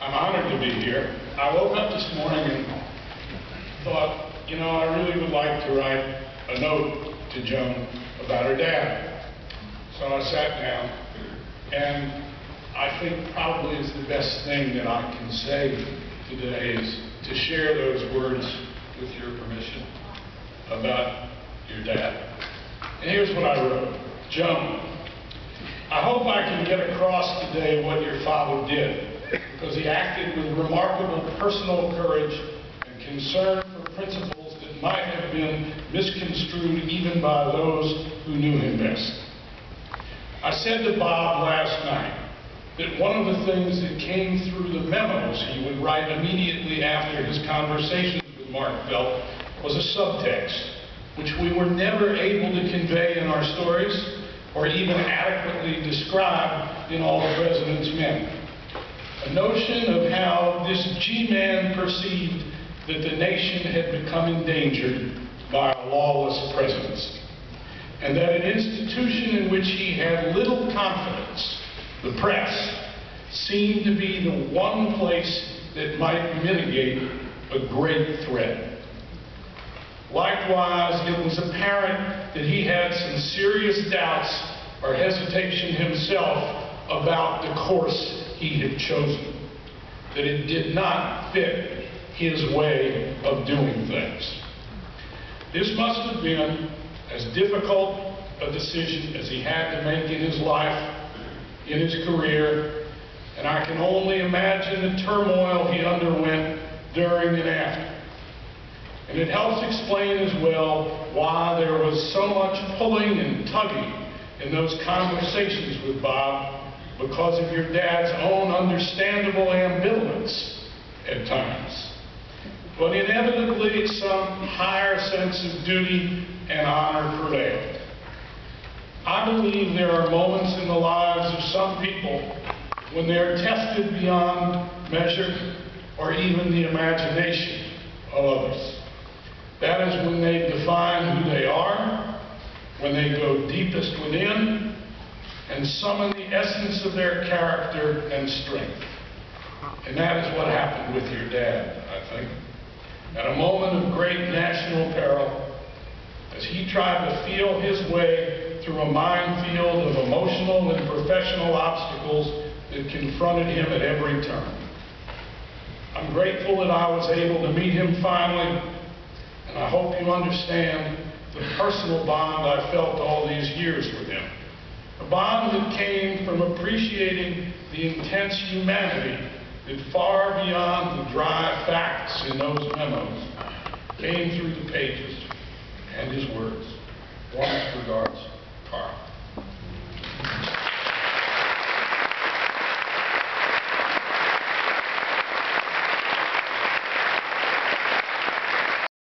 I'm honored to be here. I woke up this morning and thought, I really would like to write a note to Joan about her dad. So I sat down, and I think probably is the best thing that I can say today is to share those words, with your permission, about your dad. And here's what I wrote. Joan, I hope I can get across today what your father did, because he acted with remarkable personal courage and concern for principles that might have been misconstrued even by those who knew him best. I said to Bob last night that one of the things that came through the memos he would write immediately after his conversations with Mark Felt was a subtext, which we were never able to convey in our stories or even adequately describe in All the President's Men. A notion of how this G-man perceived that the nation had become endangered by a lawless presidency, and that an institution in which he had little confidence, the press, seemed to be the one place that might mitigate a great threat. Likewise, it was apparent that he had some serious doubts or hesitation himself about the course he had chosen, that it did not fit his way of doing things. This must have been as difficult a decision as he had to make in his life, in his career, and I can only imagine the turmoil he underwent during and after. And it helps explain as well why there was so much pulling and tugging in those conversations with Bob, because of your dad's own understandable ambivalence at times. But inevitably, some higher sense of duty and honor prevailed. I believe there are moments in the lives of some people when they're tested beyond measure or even the imagination of others. That is when they define who they are, when they go deepest within, and summon the essence of their character and strength. And that is what happened with your dad, I think. At a moment of great national peril, as he tried to feel his way through a minefield of emotional and professional obstacles that confronted him at every turn. I'm grateful that I was able to meet him finally, and I hope you understand the personal bond I felt all these years with him. A bond that came from appreciating the intense humanity that far beyond the dry facts in those memos came through the pages and his words. Warmest regards.